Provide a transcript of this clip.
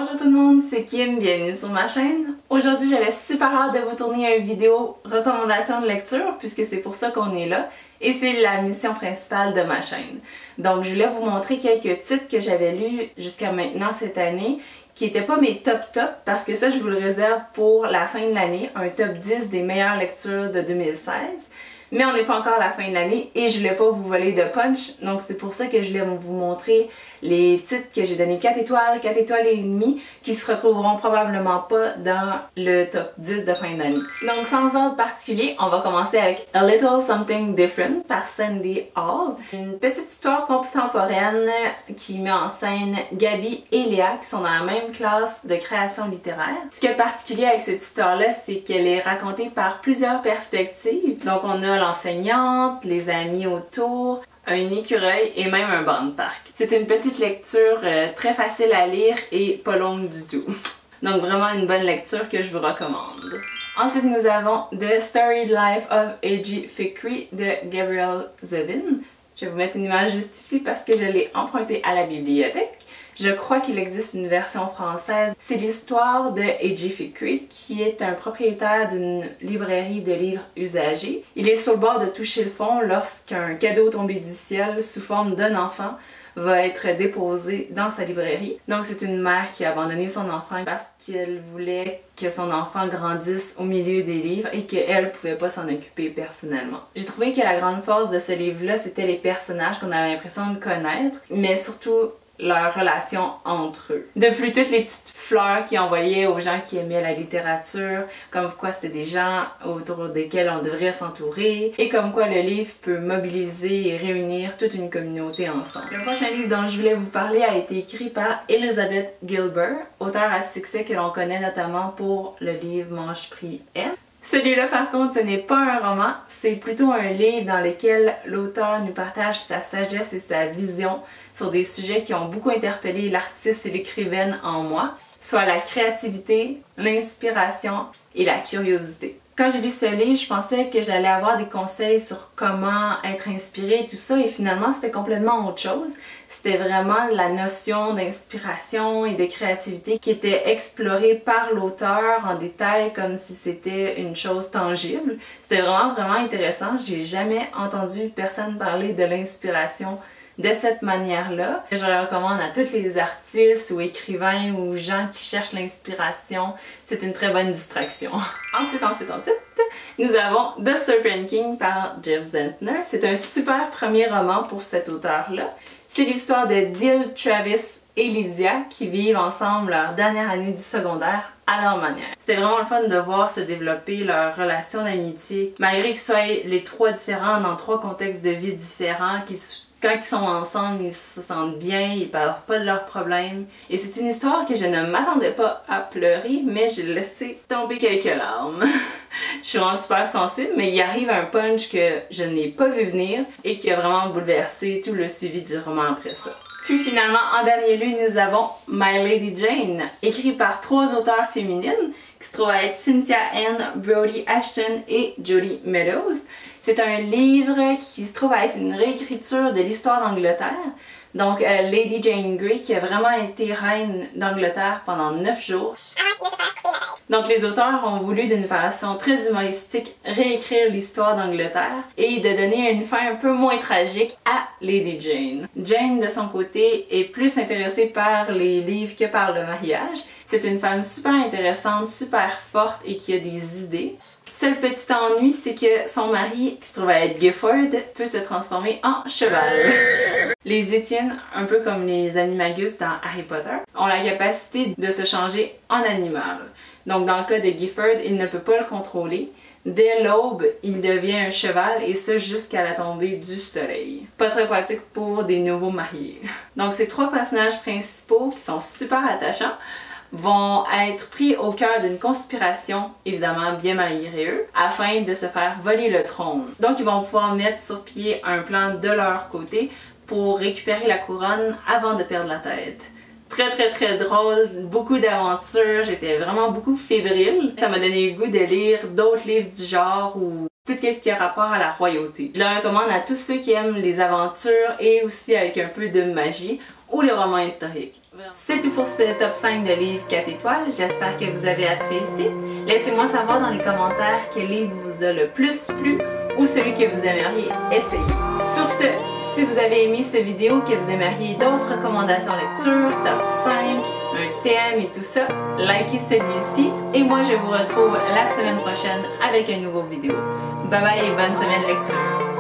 Bonjour tout le monde, c'est Kim, bienvenue sur ma chaîne. Aujourd'hui j'avais super hâte de vous tourner une vidéo recommandation de lecture puisque c'est pour ça qu'on est là et c'est la mission principale de ma chaîne. Donc je voulais vous montrer quelques titres que j'avais lus jusqu'à maintenant cette année qui n'étaient pas mes top parce que ça je vous le réserve pour la fin de l'année, un top 10 des meilleures lectures de 2016. Mais on n'est pas encore à la fin de l'année et je voulais pas vous voler de punch, donc c'est pour ça que je voulais vous montrer les titres que j'ai donné 4 étoiles et demie, qui se retrouveront probablement pas dans le top 10 de fin d'année. Donc sans ordre particulier, on va commencer avec A Little Something Different par Sandy Hall. Une petite histoire contemporaine qui met en scène Gabi et Léa qui sont dans la même classe de création littéraire. Ce qui est particulier avec cette histoire-là, c'est qu'elle est racontée par plusieurs perspectives. Donc on a l'enseignante, les amis autour, un écureuil et même un banc de parc. C'est une petite lecture très facile à lire et pas longue du tout. Donc vraiment une bonne lecture que je vous recommande. Ensuite nous avons The Storied Life of A.G. Fikry de Gabrielle Zevin. Je vais vous mettre une image juste ici parce que je l'ai emprunté à la bibliothèque. Je crois qu'il existe une version française. C'est l'histoire de A.G. Fikry, qui est un propriétaire d'une librairie de livres usagés. Il est sur le bord de toucher le fond lorsqu'un cadeau tombé du ciel sous forme d'un enfant va être déposé dans sa librairie. Donc c'est une mère qui a abandonné son enfant parce qu'elle voulait que son enfant grandisse au milieu des livres et qu'elle ne pouvait pas s'en occuper personnellement. J'ai trouvé que la grande force de ce livre-là, c'était les personnages qu'on avait l'impression de connaître, mais surtout leur relation entre eux. De plus, toutes les petites fleurs qu'ils envoyaient aux gens qui aimaient la littérature, comme quoi c'était des gens autour desquels on devrait s'entourer, et comme quoi le livre peut mobiliser et réunir toute une communauté ensemble. Le prochain livre dont je voulais vous parler a été écrit par Elizabeth Gilbert, auteure à succès que l'on connaît notamment pour le livre Manche-Prix M. Celui-là par contre ce n'est pas un roman, c'est plutôt un livre dans lequel l'auteur nous partage sa sagesse et sa vision sur des sujets qui ont beaucoup interpellé l'artiste et l'écrivaine en moi, soit la créativité, l'inspiration et la curiosité. Quand j'ai lu ce livre, je pensais que j'allais avoir des conseils sur comment être inspirée et tout ça, et finalement c'était complètement autre chose. C'était vraiment la notion d'inspiration et de créativité qui était explorée par l'auteur en détail comme si c'était une chose tangible. C'était vraiment intéressant. J'ai jamais entendu personne parler de l'inspiration de cette manière-là. Je le recommande à tous les artistes ou écrivains ou gens qui cherchent l'inspiration. C'est une très bonne distraction. Ensuite, nous avons The Serpent King par Jeff Zentner. C'est un super premier roman pour cet auteur-là. C'est l'histoire de Dill, Travis et Lydia qui vivent ensemble leur dernière année du secondaire à leur manière. C'était vraiment le fun de voir se développer leur relation d'amitié, malgré qu'ils soient les trois différents dans trois contextes de vie différents, quand ils sont ensemble, ils se sentent bien, ils parlent pas de leurs problèmes. Et c'est une histoire que je ne m'attendais pas à pleurer, mais j'ai laissé tomber quelques larmes. Je suis vraiment super sensible, mais il arrive un punch que je n'ai pas vu venir et qui a vraiment bouleversé tout le suivi du roman après ça. Puis finalement, en dernier lieu, nous avons My Lady Jane, écrit par 3 auteurs féminines, qui se trouvent à être Cynthia Ann, Brody Ashton et Jody Meadows. C'est un livre qui se trouve à être une réécriture de l'histoire d'Angleterre. Donc Lady Jane Grey qui a vraiment été reine d'Angleterre pendant 9 jours. Donc les auteurs ont voulu d'une façon très humoristique réécrire l'histoire d'Angleterre et de donner une fin un peu moins tragique à Lady Jane. Jane de son côté est plus intéressée par les livres que par le mariage. C'est une femme super intéressante, super forte et qui a des idées. Seul petit ennui, c'est que son mari, qui se trouve à être Gifford, peut se transformer en cheval. Les Étienne, un peu comme les animagus dans Harry Potter, ont la capacité de se changer en animal. Donc dans le cas de Gifford, il ne peut pas le contrôler. Dès l'aube, il devient un cheval et ce jusqu'à la tombée du soleil. Pas très pratique pour des nouveaux mariés. Donc ces 3 personnages principaux qui sont super attachants vont être pris au cœur d'une conspiration, évidemment bien malgré eux, afin de se faire voler le trône. Donc ils vont pouvoir mettre sur pied un plan de leur côté pour récupérer la couronne avant de perdre la tête. Très drôle, beaucoup d'aventures, j'étais vraiment beaucoup fébrile. Ça m'a donné le goût de lire d'autres livres du genre ou tout ce qui a rapport à la royauté. Je le recommande à tous ceux qui aiment les aventures et aussi avec un peu de magie ou les romans historiques. C'est tout pour ce top 5 de livres 4 étoiles. J'espère que vous avez apprécié. Laissez-moi savoir dans les commentaires quel livre vous a le plus plu ou celui que vous aimeriez essayer. Sur ce, si vous avez aimé cette vidéo, que vous aimeriez d'autres recommandations lecture, top 5, un thème et tout ça, likez celui-ci et moi je vous retrouve la semaine prochaine avec une nouvelle vidéo. Bye bye et bonne semaine lecture!